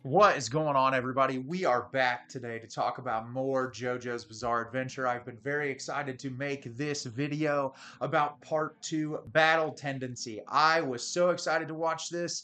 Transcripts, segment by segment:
What is going on, everybody? We are back today to talk about more JoJo's Bizarre Adventure. I've been very excited to make this video about part 2, Battle Tendency. I was so excited to watch this.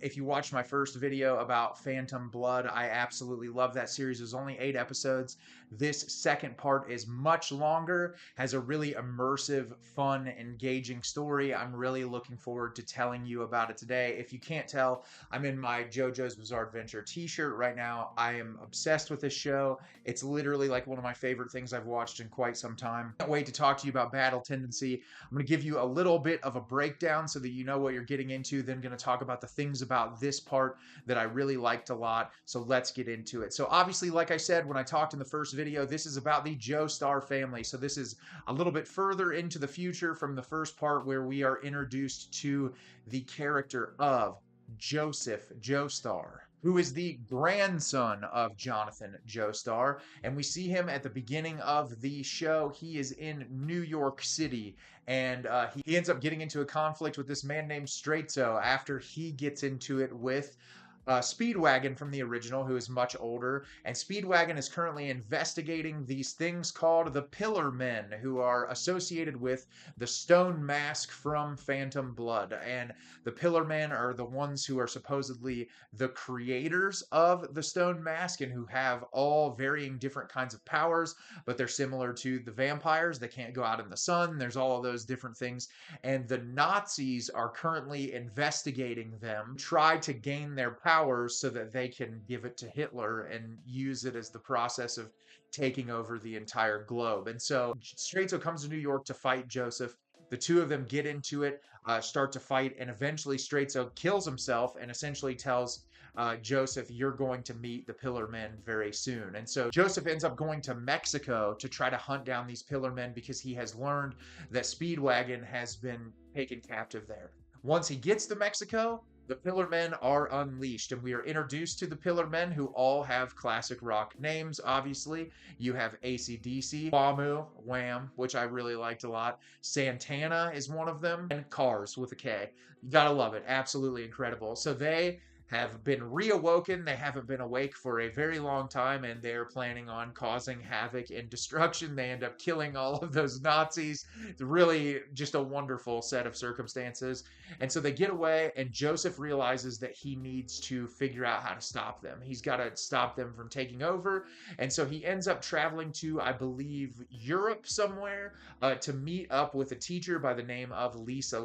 If you watched my first video about Phantom Blood, I absolutely love that series. There's only 8 episodes. This second part is much longer, has a really immersive, fun, engaging story. I'm really looking forward to telling you about it today. If you can't tell, I'm in my JoJo's Bizarre Adventure t-shirt right now. I am obsessed with this show. It's literally like one of my favorite things I've watched in quite some time. Can't wait to talk to you about Battle Tendency. I'm going to give you a little bit of a breakdown so that you know what you're getting into. Then going to talk about the things about this part that I really liked a lot. So let's get into it. So obviously, like I said, when I talked in the first video, this is about the Joestar family. So this is a little bit further into the future from the first part where we are introduced to the character of Joseph Joestar, who is the grandson of Jonathan Joestar. And we see him at the beginning of the show. He is in New York City, and he ends up getting into a conflict with this man named Straitzo after he gets into it with Speedwagon from the original, who is much older. And Speedwagon is currently investigating these things called the Pillar Men, who are associated with the Stone Mask from Phantom Blood. And the Pillar Men are the ones who are supposedly the creators of the Stone Mask and who have all varying different kinds of powers, but they're similar to the vampires. They can't go out in the sun. There's all of those different things. And the Nazis are currently investigating them, try to gain their powers so that they can give it to Hitler and use it as the process of taking over the entire globe. And so Straitzo comes to New York to fight Joseph. The two of them get into it, start to fight, and eventually Straitzo kills himself and essentially tells Joseph, "You're going to meet the Pillar Men very soon." And so Joseph ends up going to Mexico to try to hunt down these Pillar Men because he has learned that Speedwagon has been taken captive there. Once he gets to Mexico, the Pillar Men are unleashed, and we are introduced to the Pillar Men, who all have classic rock names, obviously. You have AC/DC, Wamu, Wham, which I really liked a lot. Santana is one of them, and Cars with a K. You gotta love it. Absolutely incredible. So they have been reawoken. They haven't been awake for a very long time, and they're planning on causing havoc and destruction. They end up killing all of those Nazis. It's really just a wonderful set of circumstances. And so they get away, and Joseph realizes that he needs to figure out how to stop them. He's got to stop them from taking over. And so he ends up traveling to, I believe, Europe somewhere to meet up with a teacher by the name of Lisa.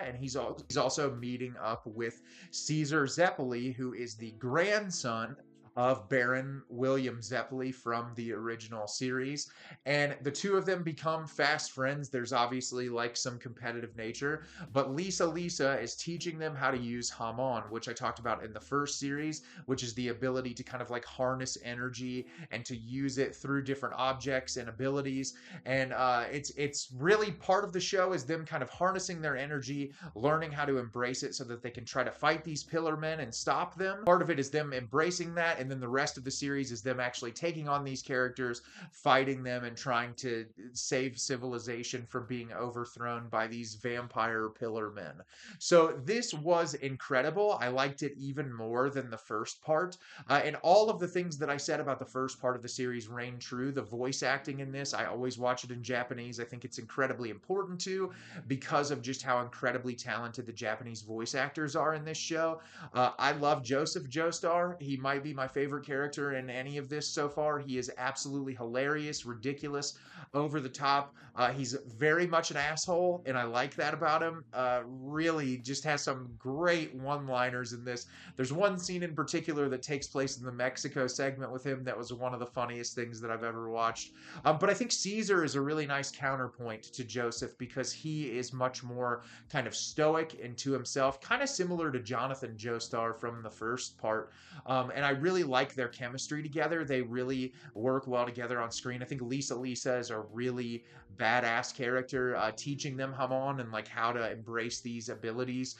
And he's also meeting up with Caesar Zeppeli, who is the grandson of Baron William Zeppeli from the original series. And the two of them become fast friends. There's obviously like some competitive nature, but Lisa is teaching them how to use Hamon, which I talked about in the first series, which is the ability to kind of like harness energy and to use it through different objects and abilities. And it's really part of the show is them kind of harnessing their energy, learning how to embrace it so that they can try to fight these Pillar Men and stop them. Part of it is them embracing that, and then the rest of the series is them actually taking on these characters, fighting them, and trying to save civilization from being overthrown by these vampire Pillar Men. So this was incredible. I liked it even more than the first part. And all of the things that I said about the first part of the series reign true. The voice acting in this, I always watch it in Japanese. I think it's incredibly important to, because of just how incredibly talented the Japanese voice actors are in this show. I love Joseph Joestar. He might be my favorite character in any of this so far. He is absolutely hilarious, ridiculous, over the top. He's very much an asshole, and I like that about him. Really just has some great one-liners in this. There's one scene in particular that takes place in the Mexico segment with him that was one of the funniest things that I've ever watched. But I think Caesar is a really nice counterpoint to Joseph because he is much more kind of stoic and to himself, kind of similar to Jonathan Joestar from the first part. And I really really like their chemistry together. They really work well together on screen. I think Lisa is a really badass character, teaching them Hamon and like how to embrace these abilities.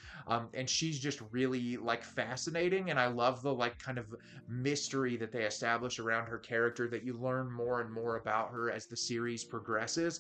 And she's just really like fascinating, and I love the like kind of mystery that they establish around her character, that you learn more and more about her as the series progresses.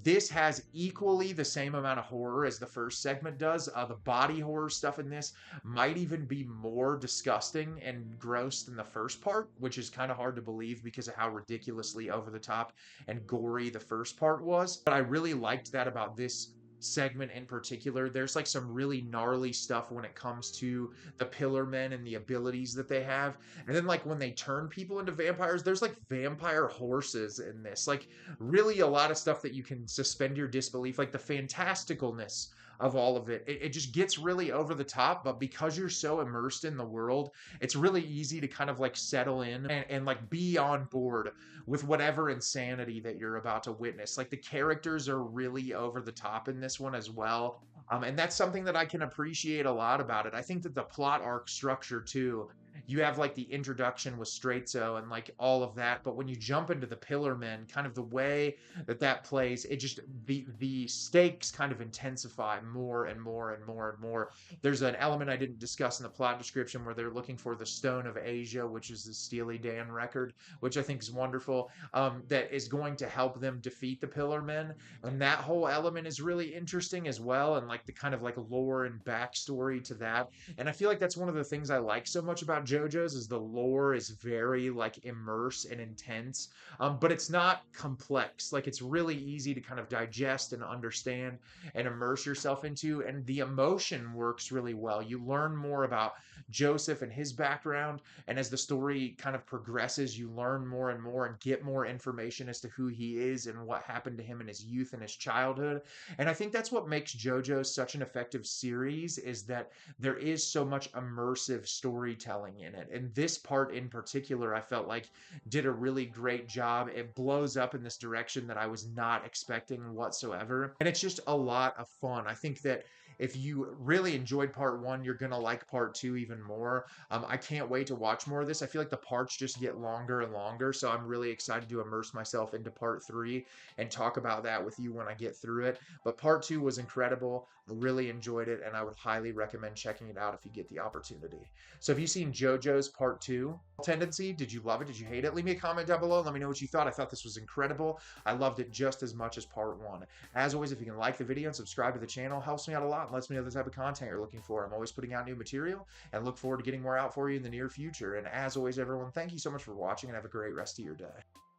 This has equally the same amount of horror as the first segment does. The body horror stuff in this might even be more disgusting and gross than the first part, which is kind of hard to believe because of how ridiculously over the top and gory the first part was. But I really liked that about this segment in particular. There's like some really gnarly stuff when it comes to the Pillar Men and the abilities that they have. And then like when they turn people into vampires, there's like vampire horses in this. Like really a lot of stuff that you can suspend your disbelief, like the fantasticalness of all of it. It just gets really over the top, but because you're so immersed in the world, it's really easy to kind of like settle in and like be on board with whatever insanity that you're about to witness. Like the characters are really over the top in this one as well. And that's something that I can appreciate a lot about it. I think that the plot arc structure too, you have like the introduction with Straitso and like all of that, but when you jump into the Pillar Men, kind of the way that that plays, it just the stakes kind of intensify more and more and more and more. There's an element I didn't discuss in the plot description where they're looking for the Stone of Asia, which is the Steely Dan record, which I think is wonderful. That is going to help them defeat the Pillar Men, and that whole element is really interesting as well, and like the kind of like lore and backstory to that. And I feel like that's one of the things I like so much about JoJo's is the lore is very like immerse and intense, but it's not complex. Like it's really easy to kind of digest and understand and immerse yourself into, and the emotion works really well. You learn more about Joseph and his background, and as the story kind of progresses, you learn more and more and get more information as to who he is and what happened to him in his youth and his childhood. And I think that's what makes JoJo's such an effective series, is that there is so much immersive storytelling in it. And this part in particular, I felt like did a really great job. It blows up in this direction that I was not expecting whatsoever. And it's just a lot of fun. I think that if you really enjoyed part one, you're going to like part two even more. I can't wait to watch more of this. I feel like the parts just get longer and longer. So I'm really excited to immerse myself into part three and talk about that with you when I get through it. But part two was incredible. I really enjoyed it, and I would highly recommend checking it out if you get the opportunity. So have you seen JoJo's Part 2 Tendency? Did you love it? Did you hate it? Leave me a comment down below. Let me know what you thought. I thought this was incredible. I loved it just as much as Part 1. As always, if you can like the video and subscribe to the channel, helps me out a lot and lets me know the type of content you're looking for. I'm always putting out new material and look forward to getting more out for you in the near future. And as always, everyone, thank you so much for watching and have a great rest of your day.